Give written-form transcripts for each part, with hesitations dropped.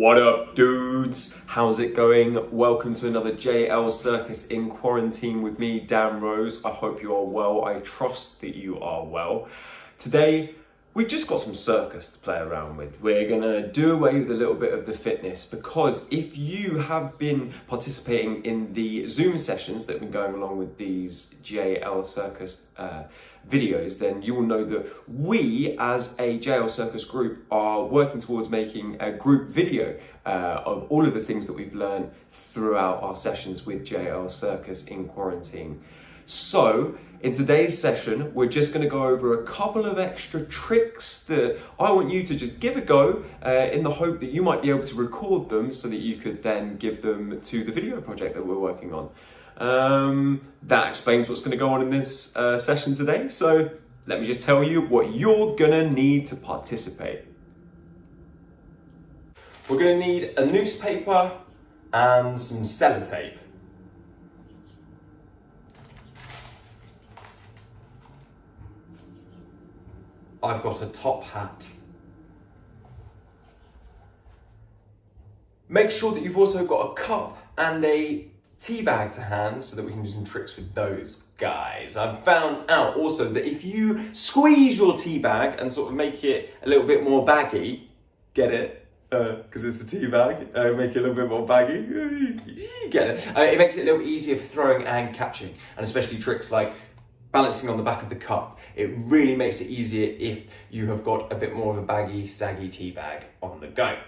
What up, dudes? How's it going? Welcome to another JL Circus in quarantine with me, Dan Rose. I hope you are well. I trust that you are well. Today, we've just got some circus to play around with. We're gonna do away with a little bit of the fitness because if you have been participating in the Zoom sessions that have been going along with these JL Circus videos, then you will know that we as a JL Circus group are working towards making a group video of all of the things that we've learned throughout our sessions with JL Circus in quarantine. So in today's session, we're just going to go over a couple of extra tricks that I want you to just give a go in the hope that you might be able to record them so that you could then give them to the video project that we're working on. That explains what's going to go on in this session today. So let me just tell you what you're going to need to participate. We're going to need a newspaper and some sellotape. I've got a top hat. Make sure that you've also got a cup and a teabag to hand so that we can do some tricks with those guys. I've found out also that if you squeeze your teabag and sort of make it a little bit more baggy, get it? Because it's a teabag, make it a little bit more baggy, you get it? It makes it a little easier for throwing and catching, and especially tricks like balancing on the back of the cup. It really makes it easier if you have got a bit more of a baggy, saggy teabag on the go.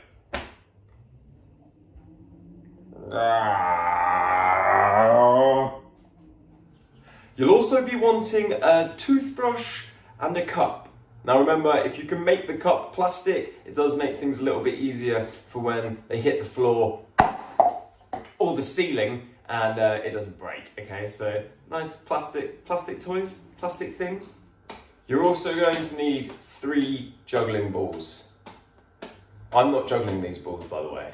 You'll also be wanting a toothbrush and a cup. Now remember, if you can make the cup plastic, it does make things a little bit easier for when they hit the floor or the ceiling and it doesn't break, okay? So nice plastic toys, plastic things. You're also going to need 3 juggling balls. I'm not juggling these balls, by the way.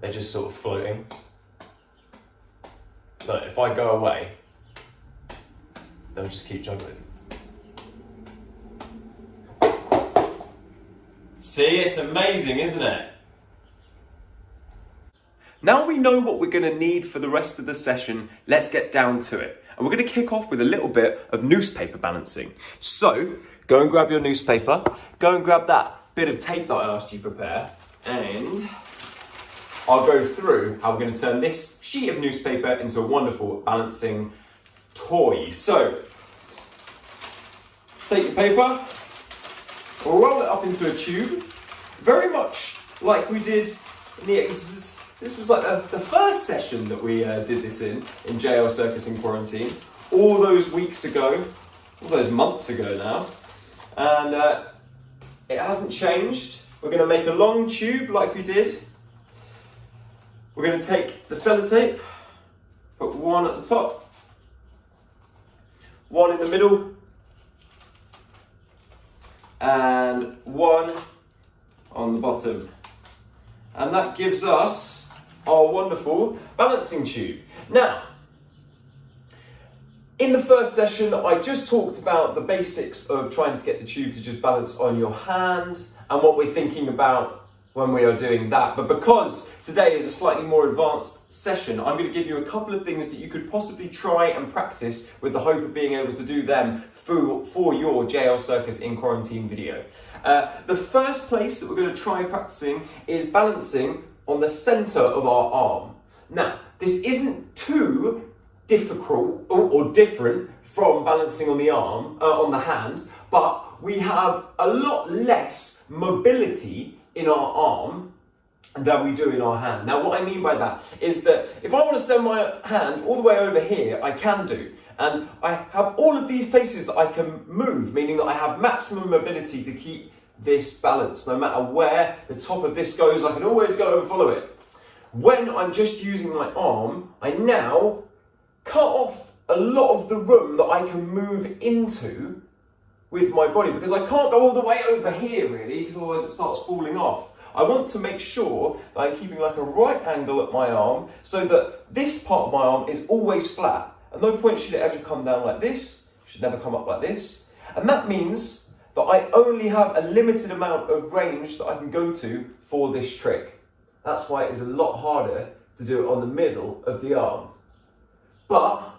They're just sort of floating. So if I go away, they'll just keep juggling. See, it's amazing, isn't it? Now we know what we're going to need for the rest of the session, let's get down to it. And we're going to kick off with a little bit of newspaper balancing. So, go and grab your newspaper, go and grab that bit of tape that I asked you to prepare, and I'll go through how we're going to turn this sheet of newspaper into a wonderful balancing toy. So, take your paper, roll it up into a tube, very much like we did in the exercise. This was like the first session that we did this in JL Circus in quarantine, all those weeks ago, all those months ago now, and it hasn't changed. We're going to make a long tube like we did. We're going to take the sellotape, put one at the top, one in the middle, and one on the bottom. And that gives us our wonderful balancing tube. Now, in the first session, I just talked about the basics of trying to get the tube to just balance on your hand and what we're thinking about when we are doing that. But because today is a slightly more advanced session, I'm going to give you a couple of things that you could possibly try and practice with the hope of being able to do them for your JL Circus in quarantine video. The first place that we're going to try practicing is balancing on the center of our arm. Now, this isn't too difficult or different from balancing on the arm, on the hand, but we have a lot less mobility in our arm than we do in our hand. Now, what I mean by that is that if I want to send my hand all the way over here, I can do. And I have all of these places that I can move, meaning that I have maximum mobility to keep this balance. No matter where the top of this goes, I can always go and follow it. When I'm just using my arm, I now cut off a lot of the room that I can move into with my body, because I can't go all the way over here really, because otherwise it starts falling off. I want to make sure that I'm keeping like a right angle at my arm so that this part of my arm is always flat. At no point should it ever come down like this, should never come up like this. And that means that I only have a limited amount of range that I can go to for this trick. That's why it is a lot harder to do it on the middle of the arm. But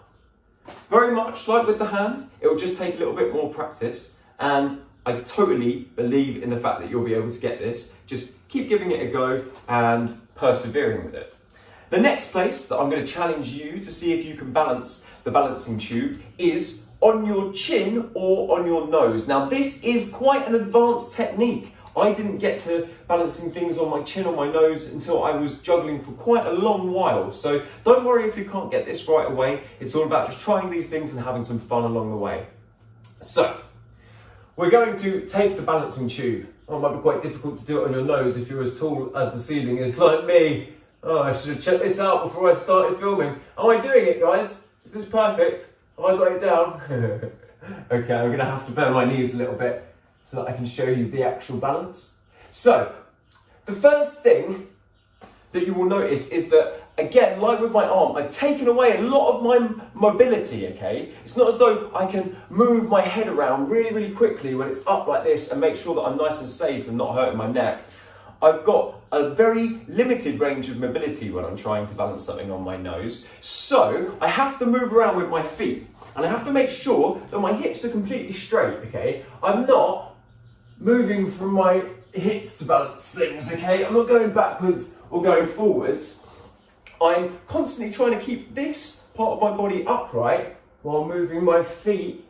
very much like with the hand, it will just take a little bit more practice, and I totally believe in the fact that you'll be able to get this. Just keep giving it a go and persevering with it. The next place that I'm going to challenge you to see if you can balance the balancing tube is on your chin or on your nose. Now this is quite an advanced technique. I didn't get to balancing things on my chin or my nose until I was juggling for quite a long while. So don't worry if you can't get this right away. It's all about just trying these things and having some fun along the way. So we're going to take the balancing tube. Oh, it might be quite difficult to do it on your nose if you're as tall as the ceiling is like me. Oh, I should have checked this out before I started filming. Am I doing it, guys? Is this perfect? Have I got it down? Okay, I'm gonna have to bend my knees a little bit so that I can show you the actual balance. So, the first thing that you will notice is that, again, like with my arm, I've taken away a lot of my mobility, okay? It's not as though I can move my head around really, really quickly when it's up like this and make sure that I'm nice and safe and not hurting my neck. I've got a very limited range of mobility when I'm trying to balance something on my nose. So I have to move around with my feet, and I have to make sure that my hips are completely straight, okay? I'm not moving from my hips to balance things, okay? I'm not going backwards or going forwards. I'm constantly trying to keep this part of my body upright while moving my feet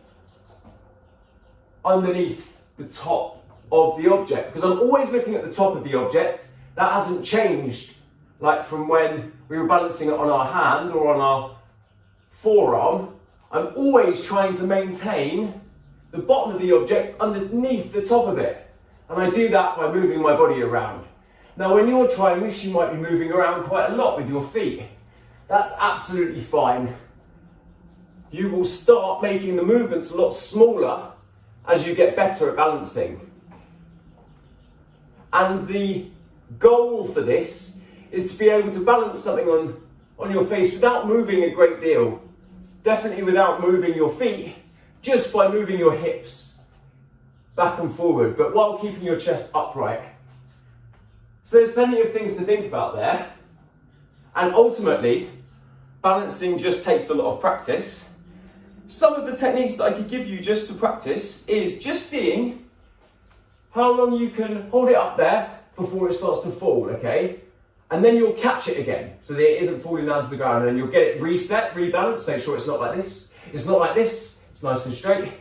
underneath the top of the object, because I'm always looking at the top of the object. That hasn't changed, like from when we were balancing it on our hand or on our forearm. I'm always trying to maintain the bottom of the object underneath the top of it, and I do that by moving my body around. Now when you're trying this, you might be moving around quite a lot with your feet. That's absolutely fine. You will start making the movements a lot smaller as you get better at balancing. And the goal for this is to be able to balance something on your face without moving a great deal. Definitely without moving your feet, just by moving your hips back and forward, but while keeping your chest upright. So there's plenty of things to think about there. And ultimately, balancing just takes a lot of practice. Some of the techniques that I could give you just to practice is just seeing how long you can hold it up there before it starts to fall, okay? And then you'll catch it again so that it isn't falling down to the ground, and then you'll get it reset, rebalanced, make sure it's not like this. It's not like this, it's nice and straight.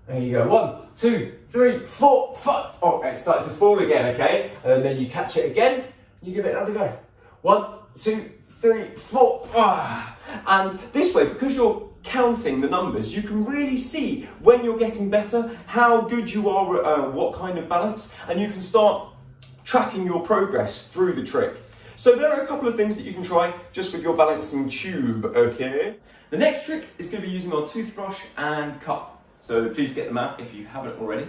There you go, 1, 2, 3, 4, 5. Oh, it's starting to fall again, okay? And then you catch it again, you give it another go. 1, 2, 3, 4. Ah. And this way, because you're counting the numbers, you can really see when you're getting better, how good you are, what kind of balance, and you can start tracking your progress through the trick. So there are a couple of things that you can try just with your balancing tube, okay? The next trick is going to be using our toothbrush and cup. So please get them out if you haven't already.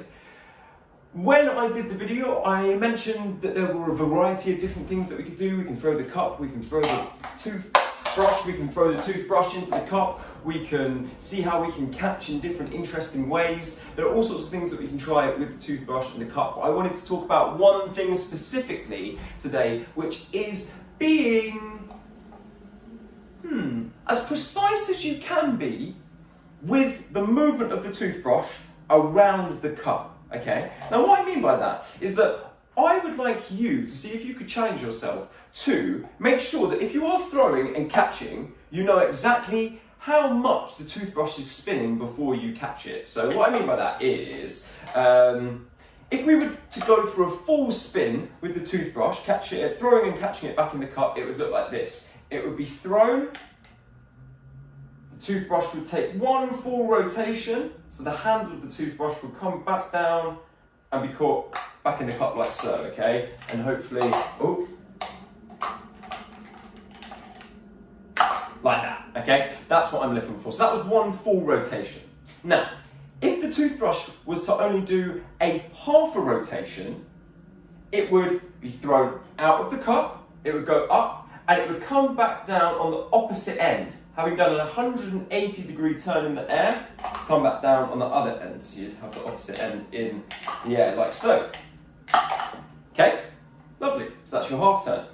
When I did the video, I mentioned that there were a variety of different things that we could do. We can throw the cup, we can throw the toothbrush, we can throw the toothbrush into the cup, we can see how we can catch in different interesting ways. There are all sorts of things that we can try with the toothbrush and the cup. I wanted to talk about one thing specifically today, which is being as precise as you can be with the movement of the toothbrush around the cup, okay? Now what I mean by that is that I would like you to see if you could challenge yourself to make sure that if you are throwing and catching, you know exactly how much the toothbrush is spinning before you catch it. So what I mean by that is, if we were to go through a full spin with the toothbrush, throwing and catching it back in the cup, it would look like this. It would be thrown, the toothbrush would take one full rotation, so the handle of the toothbrush would come back down and be caught back in the cup like so, okay? And hopefully, like that, okay? That's what I'm looking for. So that was one full rotation. Now, if the toothbrush was to only do a half a rotation, it would be thrown out of the cup, it would go up, and it would come back down on the opposite end. Having done an 180-degree turn in the air, come back down on the other end. So you'd have the opposite end in the air, like so. Okay, lovely. So that's your half turn.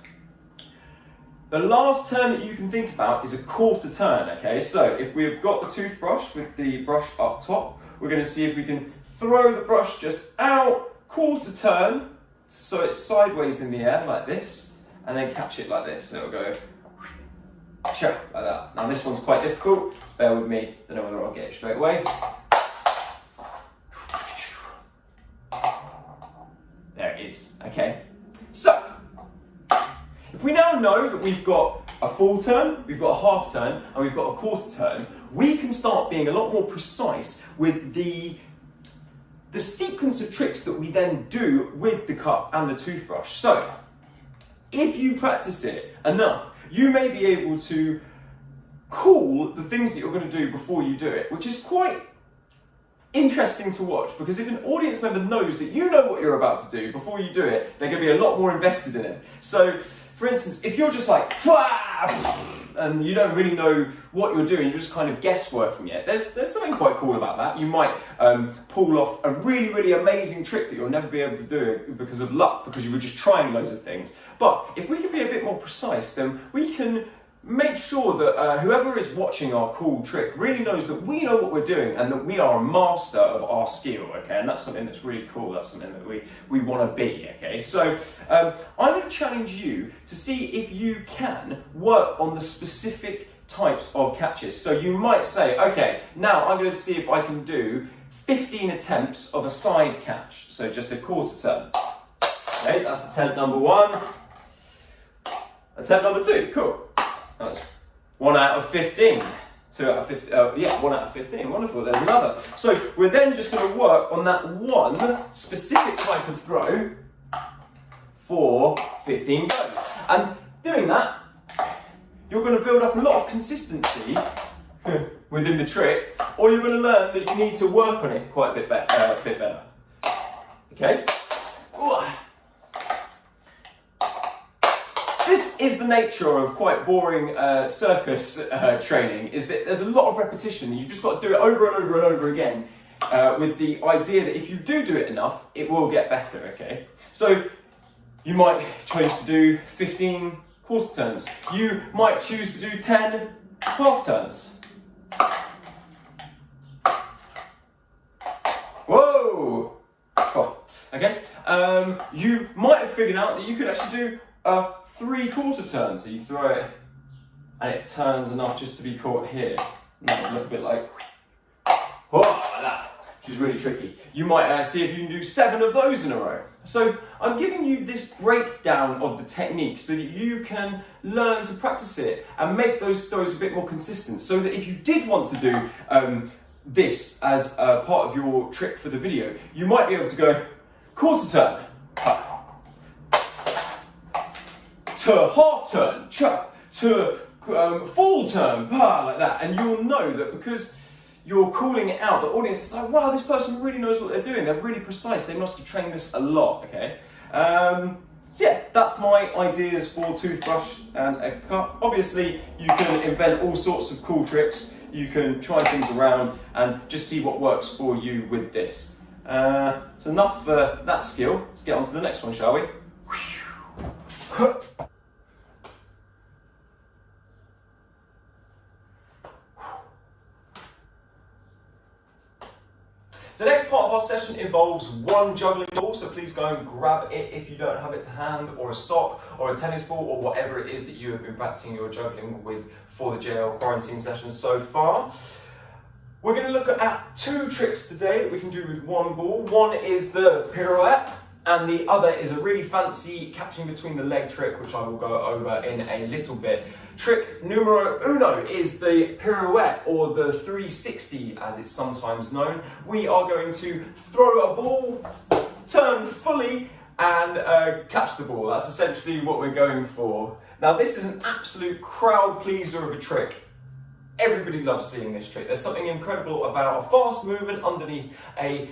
The last turn that you can think about is a quarter turn, okay? So if we've got the toothbrush with the brush up top, we're going to see if we can throw the brush just out, quarter turn, so it's sideways in the air like this, and then catch it like this. So it'll go like that. Now this one's quite difficult, so bear with me, don't know whether I'll get it straight away. There it is, okay? So, if we now know that we've got a full turn, we've got a half turn, and we've got a quarter turn, we can start being a lot more precise with the sequence of tricks that we then do with the cup and the toothbrush. So, if you practice it enough, you may be able to call the things that you're going to do before you do it, which is quite interesting to watch, because if an audience member knows that you know what you're about to do before you do it, they're going to be a lot more invested in it. So, for instance, if you're just like, and you don't really know what you're doing, you're just kind of guessworking it, there's something quite cool about that. You might pull off a really, really amazing trick that you'll never be able to do because of luck, because you were just trying loads of things. But if we can be a bit more precise, then we can make sure that whoever is watching our cool trick really knows that we know what we're doing and that we are a master of our skill, okay? And that's something that's really cool, that's something that we want to be, okay? So I'm going to challenge you to see if you can work on the specific types of catches. So you might say, okay, now I'm going to see if I can do 15 attempts of a side catch, so just a quarter turn. Okay, that's attempt number 1. Attempt number 2, cool. That's 1 out of 15. 2 out of 15. 1 out of 15. Wonderful. There's another. So we're then just going to work on that one specific type of throw for 15 goes. And doing that, you're going to build up a lot of consistency within the trick, or you're going to learn that you need to work on it quite a bit better. Okay? This is the nature of quite boring circus training, is that there's a lot of repetition. You've just got to do it over and over and over again with the idea that if you do it enough, it will get better, okay? So you might choose to do 15 quarter turns. You might choose to do 10 half turns. Whoa! Oh, okay. You might have figured out that you could actually do 3 quarter turns. So you throw it and it turns enough just to be caught here. And that would look a bit like, whoa, like that, which is really tricky. You might see if you can do 7 of those in a row. So I'm giving you this breakdown of the technique so that you can learn to practice it and make those throws a bit more consistent, so that if you did want to do this as part of your trick for the video, you might be able to go quarter turn, to half turn, to full turn, like that, and you'll know that because you're calling it out, the audience is like, wow, this person really knows what they're doing, they're really precise, they must have trained this a lot, okay? So yeah, that's my ideas for toothbrush and a cup. Obviously, you can invent all sorts of cool tricks, you can try things around and just see what works for you with this. So enough for that skill, let's get on to the next one, shall we? The next part of our session involves one juggling ball, so please go and grab it if you don't have it to hand, or a sock, or a tennis ball, or whatever it is that you have been practicing your juggling with for the JL quarantine session so far. We're going to look at 2 tricks today that we can do with one ball. One is the pirouette, and the other is a really fancy catching between the leg trick, which I will go over in a little bit. Trick numero uno is the pirouette, or the 360 as it's sometimes known. We are going to throw a ball, turn fully, and catch the ball. That's essentially what we're going for. Now this is an absolute crowd pleaser of a trick. Everybody loves seeing this trick. There's something incredible about a fast movement underneath a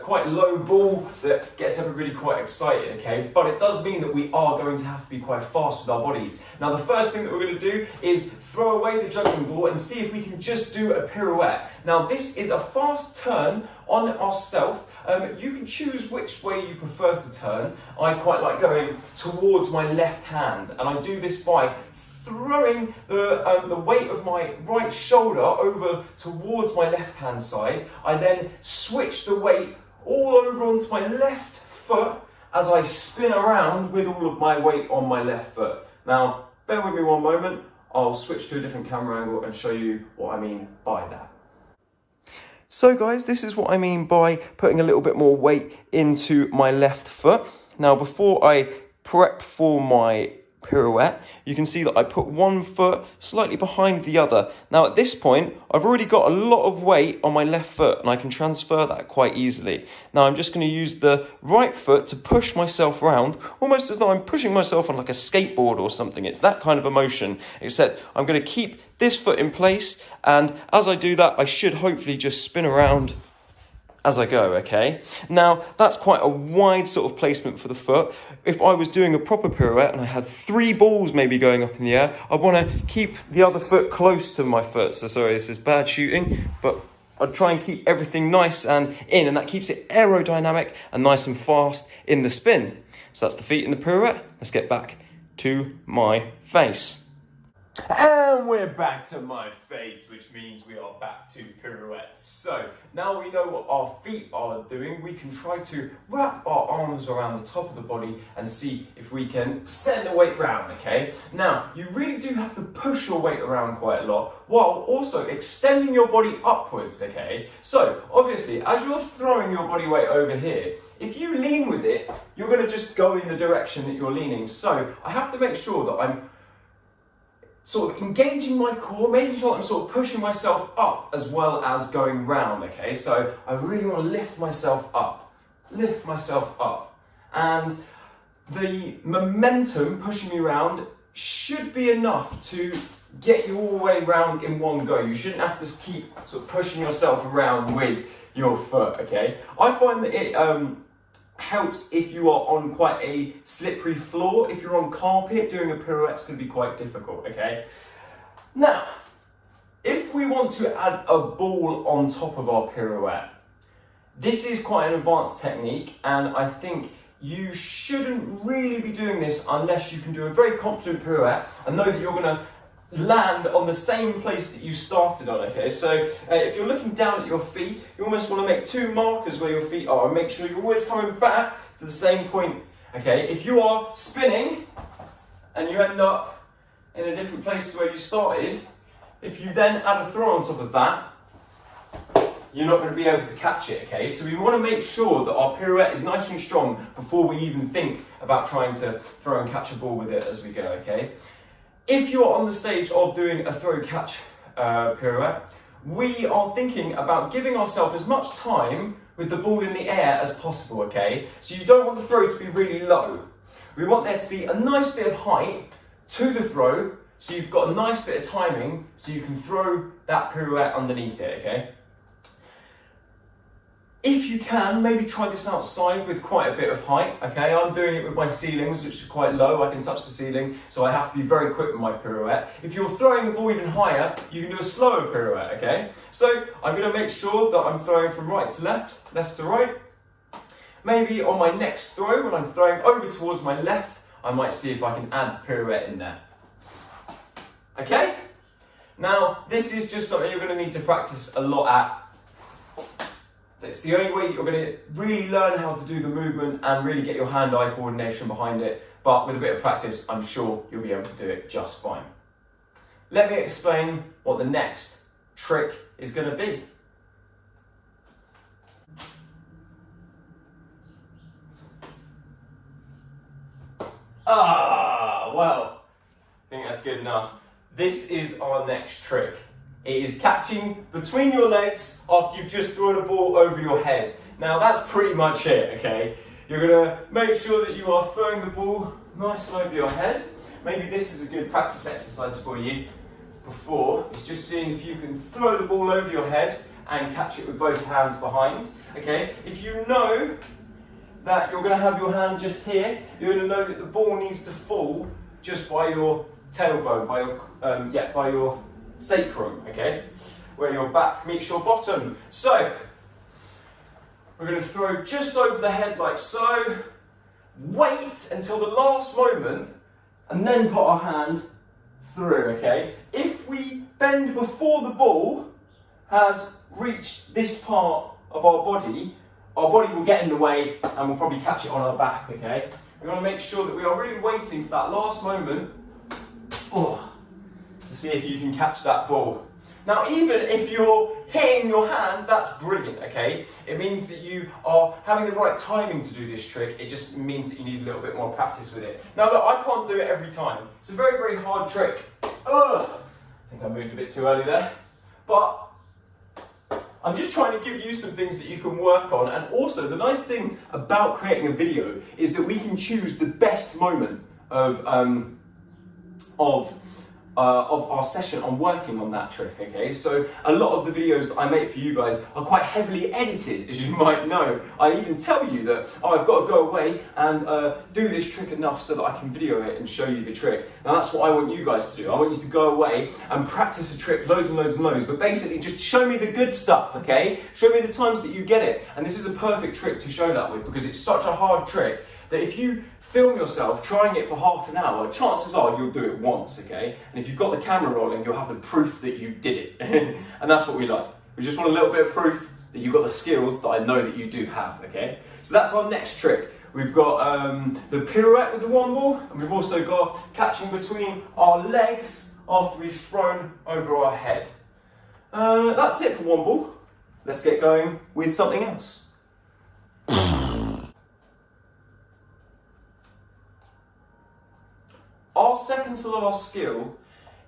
quite low ball that gets everybody quite excited, okay? But it does mean that we are going to have to be quite fast with our bodies. Now the first thing that we're going to do is throw away the juggling ball and see if we can just do a pirouette. Now this is a fast turn on ourself, You can choose which way you prefer to turn. I quite like going towards my left hand, and I do this by throwing the weight of my right shoulder over towards my left hand side. I then switch the weight all over onto my left foot as I spin around with all of my weight on my left foot. Now, bear with me one moment. I'll switch to a different camera angle and show you what I mean by that. So guys, this is what I mean by putting a little bit more weight into my left foot. Now, before I prep for my pirouette, you can see that I put one foot slightly behind the other. Now at this point, I've already got a lot of weight on my left foot and I can transfer that quite easily. Now I'm just going to use the right foot to push myself around, almost as though I'm pushing myself on like a skateboard or something. It's that kind of a motion, except I'm going to keep this foot in place, and as I do that, I should hopefully just spin around as I go, okay? Now, that's quite a wide sort of placement for the foot. If I was doing a proper pirouette and I had 3 balls maybe going up in the air, I'd want to keep the other foot close to my foot. So sorry, this is bad shooting, but I'd try and keep everything nice and in, and that keeps it aerodynamic and nice and fast in the spin. So that's the feet in the pirouette. Let's get back to my face. And we're back to my face, which means we are back to pirouettes. So now we know what our feet are doing, we can try to wrap our arms around the top of the body and see if we can send the weight round, okay? Now, you really do have to push your weight around quite a lot while also extending your body upwards, okay? So obviously, as you're throwing your body weight over here, if you lean with it, you're going to just go in the direction that you're leaning. So I have to make sure that I'm sort of engaging my core, making sure that I'm sort of pushing myself up as well as going round, okay? So I really want to lift myself up. And the momentum pushing me round should be enough to get you all the way round in one go. You shouldn't have to keep sort of pushing yourself around with your foot, okay? I find that it helps if you are on quite a slippery floor. If you're on carpet, doing a pirouette's going to be quite difficult, okay? Now, if we want to add a ball on top of our pirouette, this is quite an advanced technique, and I think you shouldn't really be doing this unless you can do a very confident pirouette and know that you're going to land on the same place that you started on, okay? So if you're looking down at your feet, you almost want to make 2 markers where your feet are and make sure you're always coming back to the same point, okay? If you are spinning and you end up in a different place to where you started, if you then add a throw on top of that, you're not going to be able to catch it, okay? So we want to make sure that our pirouette is nice and strong before we even think about trying to throw and catch a ball with it as we go, okay? If you're on the stage of doing a throw-catch pirouette, we are thinking about giving ourselves as much time with the ball in the air as possible, okay? So you don't want the throw to be really low. We want there to be a nice bit of height to the throw, so you've got a nice bit of timing, so you can throw that pirouette underneath it, okay? If you can, maybe try this outside with quite a bit of height, okay? I'm doing it with my ceilings, which are quite low. I can touch the ceiling, so I have to be very quick with my pirouette. If you're throwing the ball even higher, you can do a slower pirouette, okay? So I'm going to make sure that I'm throwing from right to left, left to right. Maybe on my next throw, when I'm throwing over towards my left, I might see if I can add the pirouette in there. Okay? Now, this is just something you're going to need to practice a lot at. It's the only way that you're going to really learn how to do the movement and really get your hand-eye coordination behind it. But with a bit of practice, I'm sure you'll be able to do it just fine. Let me explain what the next trick is going to be. Well, I think that's good enough. This is our next trick. It is catching between your legs after you've just thrown a ball over your head. Now that's pretty much it, okay? You're gonna make sure that you are throwing the ball nice and over your head. Maybe this is a good practice exercise for you before. It's just seeing if you can throw the ball over your head and catch it with both hands behind, okay? If you know that you're gonna have your hand just here, you're gonna know that the ball needs to fall just by your tailbone, by your sacrum, okay? Where your back meets your bottom. So, we're We're going to throw just over the head like so, wait until the last moment, and then put our hand through, okay? If we bend before the ball has reached this part of our body will get in the way and we'll probably catch it on our back, okay? We want to make sure that we are really waiting for that last moment to see if you can catch that ball. Now, even if you're hitting your hand, that's brilliant, okay? It means that you are having the right timing to do this trick. It just means that you need a little bit more practice with it. Now, look, I can't do it every time. It's a very, very hard trick. I think I moved a bit too early there. But I'm just trying to give you some things that you can work on. And also, the nice thing about creating a video is that we can choose the best moment of our session on working on that trick, okay? So a lot of the videos that I make for you guys are quite heavily edited, as you might know. I even tell you that, I've got to go away and do this trick enough so that I can video it and show you the trick. Now that's what I want you guys to do. I want you to go away and practice a trick loads and loads and loads, but basically just show me the good stuff, okay? Show me the times that you get it. And this is a perfect trick to show that with, because it's such a hard trick that if you film yourself trying it for half an hour, chances are you'll do it once, okay? And if you've got the camera rolling, you'll have the proof that you did it. And that's what we like. We just want a little bit of proof that you've got the skills that I know that you do have, okay? So that's our next trick. We've got the pirouette with the one ball, and we've also got catching between our legs after we've thrown over our head. That's it for one ball. Let's get going with something else. Our second to last skill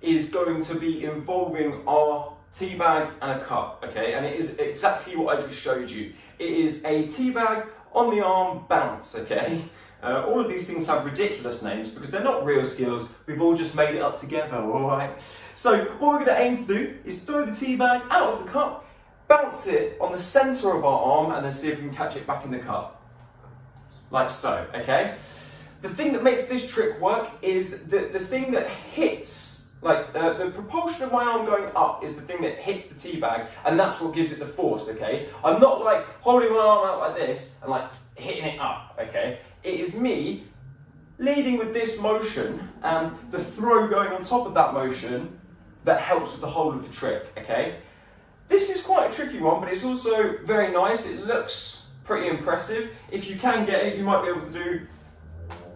is going to be involving our teabag and a cup, okay? And it is exactly what I just showed you. It is a teabag on the arm bounce, okay? All of these things have ridiculous names because they're not real skills. We've all just made it up together, all right? So what we're going to aim to do is throw the teabag out of the cup, bounce it on the centre of our arm, and then see if we can catch it back in the cup. Like so, okay? The thing that makes this trick work is the thing that hits, like the propulsion of my arm going up is the thing that hits the teabag, and that's what gives it the force, okay? I'm not like holding my arm out like this and like hitting it up, okay? It is me leading with this motion and the throw going on top of that motion that helps with the whole of the trick, okay? This is quite a tricky one, but it's also very nice. It looks pretty impressive. If you can get it, you might be able to do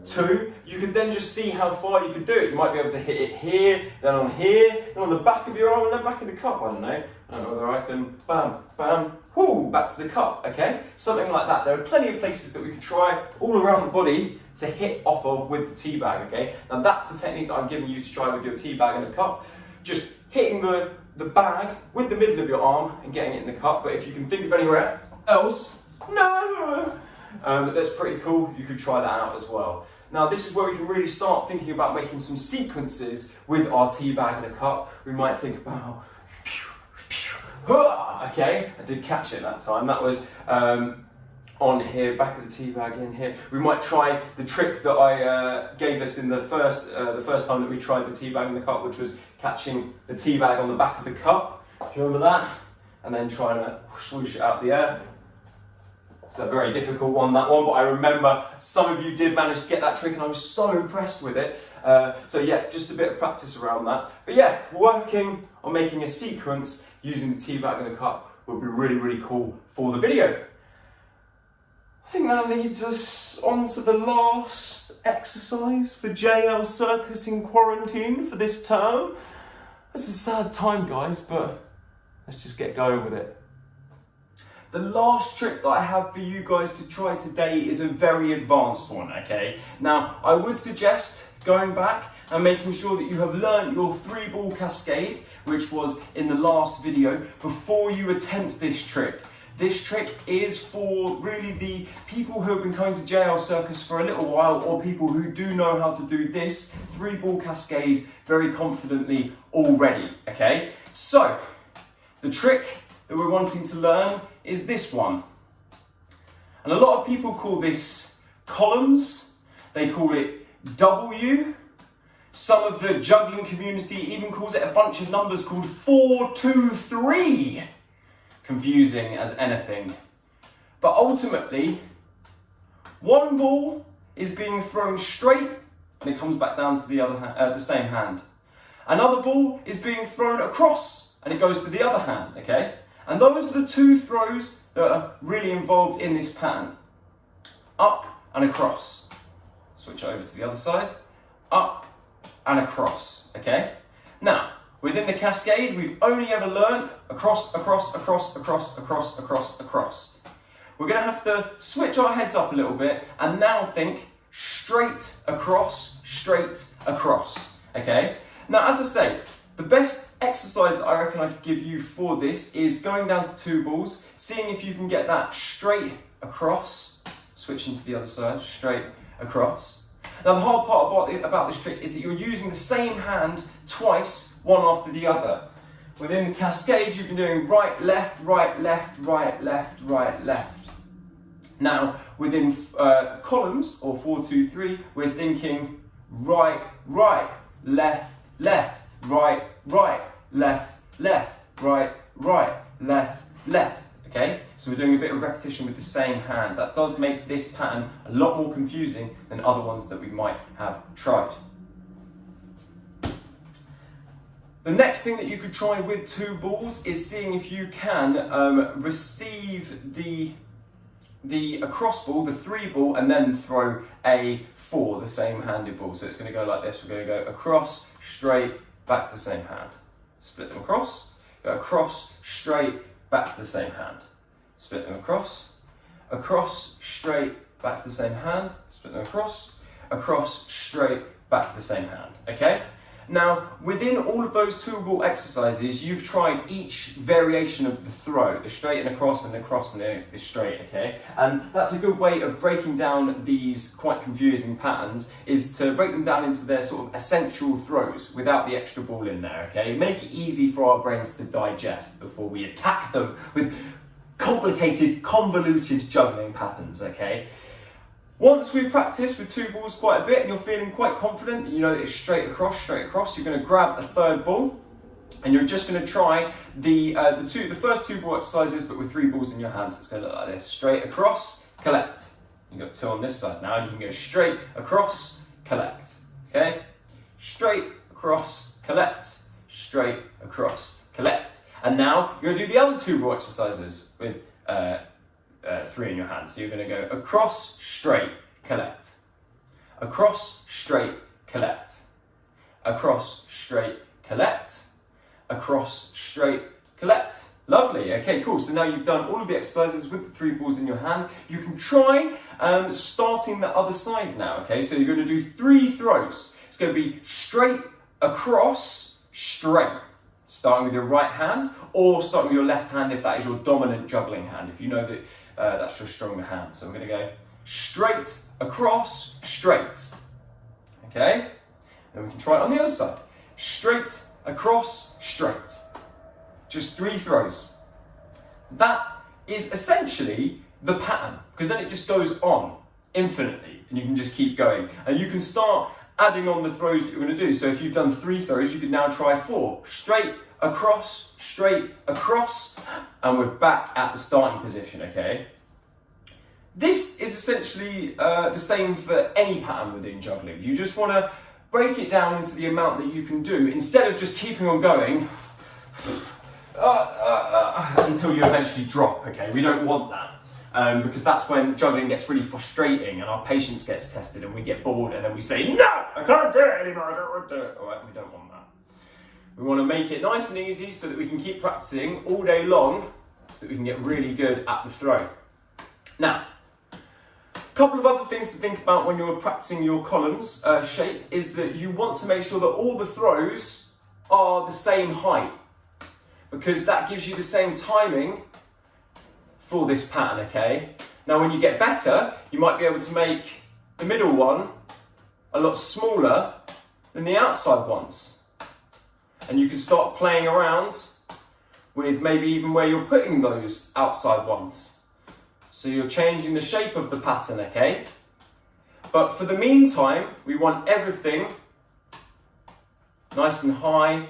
two. You could then just see how far you could do it. You might be able to hit it here, then on the back of your arm, and then back in the cup. I don't know whether I can bam, bam, whoo, back to the cup, okay? Something like that. There are plenty of places that we can try all around the body to hit off of with the teabag, okay? Now that's the technique that I'm giving you to try with your teabag and the cup. Just hitting the bag with the middle of your arm and getting it in the cup. But if you can think of anywhere else, no! That's pretty cool. You could try that out as well. Now this is where we can really start thinking about making some sequences with our teabag and a cup. We might think about, okay, I did catch it that time. That was on here, back of the teabag in here. We might try the trick that I gave us in the first time that we tried the teabag and the cup, which was catching the teabag on the back of the cup. Do you remember that? And then trying to swoosh it out the air. It's a very difficult one, that one, but I remember some of you did manage to get that trick and I was so impressed with it. So yeah, just a bit of practice around that. But yeah, working on making a sequence using the teabag and the cup would be really, really cool for the video. I think that leads us on to the last exercise for JL Circus in quarantine for this term. It's a sad time, guys, but let's just get going with it. The last trick that I have for you guys to try today is a very advanced one, okay? Now, I would suggest going back and making sure that you have learned your 3-ball cascade, which was in the last video, before you attempt this trick. This trick is for really the people who have been coming to JL Circus for a little while, or people who do know how to do this 3-ball cascade very confidently already, okay? So, the trick that we're wanting to learn is this one. And a lot of people call this columns. They call it W. Some of the juggling community even calls it a bunch of numbers called 4, 2, 3. Confusing as anything. But ultimately, one ball is being thrown straight and it comes back down to the other the same hand. Another ball is being thrown across and it goes to the other hand, okay? And those are the two throws that are really involved in this pattern. Up and across. Switch over to the other side. Up and across, okay? Now, within the Cascade, we've only ever learned across, across, across, across, across, across, across. We're going to have to switch our heads up a little bit and now think straight, across, okay? Now, as I say, the best exercise that I reckon I could give you for this is going down to two balls, seeing if you can get that straight across, switching to the other side, straight across. Now, the hard part about this trick is that you're using the same hand twice, one after the other. Within the Cascade, you've been doing right, left, right, left, right, left, right, left. Now, within columns, or 4, 2, 3, we're thinking right, right, left, left, right, right, left, left, right, right, left, left, okay? So we're doing a bit of repetition with the same hand. That does make this pattern a lot more confusing than other ones that we might have tried. The next thing that you could try with two balls is seeing if you can receive the across ball, the 3 ball, and then throw a 4, the same handed ball. So it's going to go like this. We're going to go across, straight, back to the same hand. Split them across, go across, straight, back to the same hand. Split them across, straight, back to the same hand. Split them across, straight, back to the same hand. Okay? Now, within all of those two ball exercises, you've tried each variation of the throw, the straight and across and the straight, okay? And that's a good way of breaking down these quite confusing patterns, is to break them down into their sort of essential throws without the extra ball in there, okay? Make it easy for our brains to digest before we attack them with complicated, convoluted juggling patterns, okay? Once we've practiced with two balls quite a bit and you're feeling quite confident that you know that it's straight across, you're going to grab a third ball and you're just going to try the first two ball exercises but with 3 balls in your hands. So it's going to look like this: straight across, collect. You've got 2 on this side now, and you can go straight across, collect. Okay? Straight across, collect. Straight across, collect. And now you're going to do the other 2 ball exercises with 3 in your hands. So you're going to go across, straight, collect. Across, straight, collect. Across, straight, collect. Across, straight, collect. Lovely. Okay, cool. So now you've done all of the exercises with the 3 balls in your hand. You can try starting the other side now. Okay, so you're going to do 3 throws. It's going to be straight, across, straight. Starting with your right hand, or starting with your left hand if that is your dominant juggling hand, if you know that that's your stronger hand. So I'm going to go straight, across, straight. Okay? Then we can try it on the other side. Straight, across, straight. Just 3 throws. That is essentially the pattern, because then it just goes on infinitely, and you can just keep going. And you can start adding on the throws that you're going to do. So if you've done 3 throws, you can now try 4. Straight, across, and we're back at the starting position, okay? This is essentially the same for any pattern within juggling. You just want to break it down into the amount that you can do, instead of just keeping on going until you eventually drop, okay? We don't want that. Because that's when juggling gets really frustrating and our patience gets tested and we get bored and then we say, no, I can't do it anymore, I don't want to do it. All right, we don't want that. We want to make it nice and easy so that we can keep practicing all day long so that we can get really good at the throw. Now, a couple of other things to think about when you're practicing your columns shape is that you want to make sure that all the throws are the same height, because that gives you the same timing for this pattern, okay? Now when you get better, you might be able to make the middle one a lot smaller than the outside ones. And you can start playing around with maybe even where you're putting those outside ones. So you're changing the shape of the pattern, okay? But for the meantime, we want everything nice and high,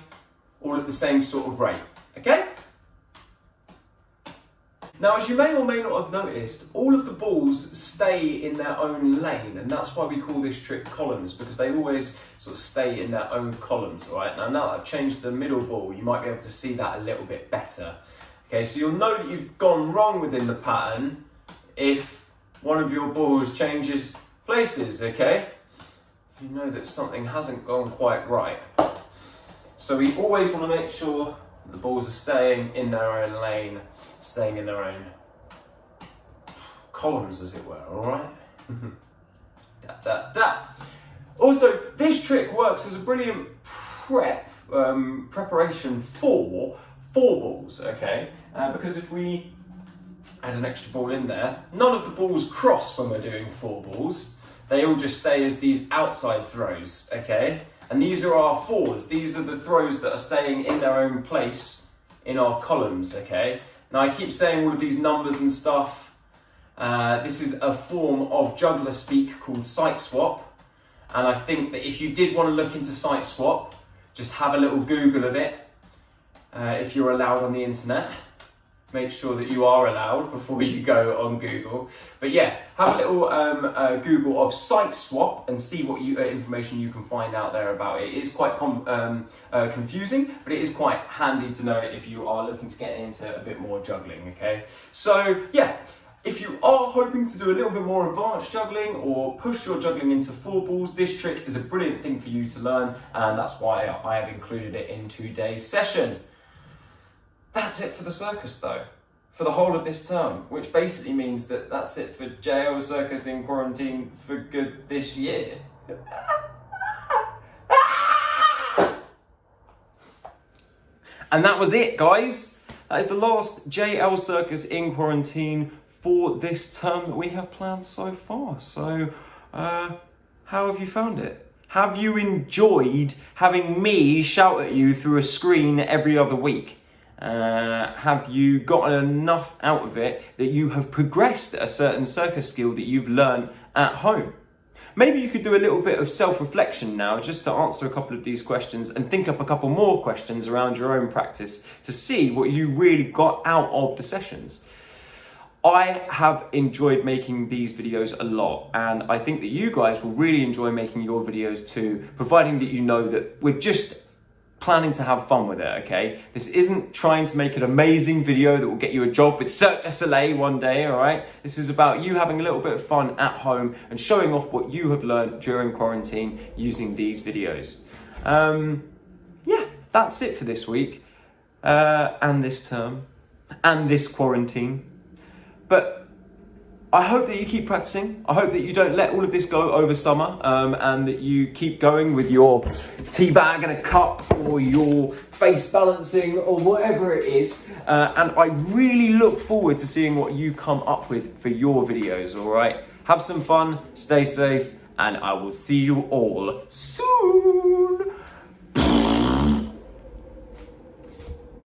all at the same sort of rate, okay? Now, as you may or may not have noticed, all of the balls stay in their own lane, and that's why we call this trick columns, because they always sort of stay in their own columns, all right? Now that I've changed the middle ball, you might be able to see that a little bit better. Okay, so you'll know that you've gone wrong within the pattern if one of your balls changes places, okay? You know that something hasn't gone quite right. So we always want to make sure the balls are staying in their own lane, staying in their own columns, as it were, all right? Da, da, da. Also, this trick works as a brilliant preparation for 4 balls, okay? Because if we add an extra ball in there, none of the balls cross when we're doing 4 balls. They all just stay as these outside throws, okay? And these are our 4s. These are the throws that are staying in their own place in our columns, okay? Now I keep saying all of these numbers and stuff. This is a form of juggler speak called sight swap. And I think that if you did want to look into sight swap, just have a little Google of it. If you're allowed on the internet. Make sure that you are allowed before you go on Google. But yeah, have a little Google of sight swap and see what information you can find out there about it. It is quite confusing, but it is quite handy to know if you are looking to get into a bit more juggling, okay? So yeah, if you are hoping to do a little bit more advanced juggling or push your juggling into 4 balls, this trick is a brilliant thing for you to learn, and that's why I have included it in today's session. That's it for the circus though, for the whole of this term, which basically means that that's it for JL Circus in quarantine for good this year. And that was it, guys. That is the last JL Circus in quarantine for this term that we have planned so far. So, how have you found it? Have you enjoyed having me shout at you through a screen every other week? Have you gotten enough out of it that you have progressed a certain circus skill that you've learned at home? Maybe you could do a little bit of self-reflection now just to answer a couple of these questions and think up a couple more questions around your own practice to see what you really got out of the sessions. I have enjoyed making these videos a lot, and I think that you guys will really enjoy making your videos too, providing that you know that we're just planning to have fun with it, okay? This isn't trying to make an amazing video that will get you a job with Cirque du Soleil one day, all right? This is about you having a little bit of fun at home and showing off what you have learned during quarantine using these videos. Yeah, that's it for this week, and this term, and this quarantine. But I hope that you keep practicing. I hope that you don't let all of this go over summer, and that you keep going with your tea bag and a cup or your face balancing or whatever it is. And I really look forward to seeing what you come up with for your videos, all right? Have some fun, stay safe, and I will see you all soon.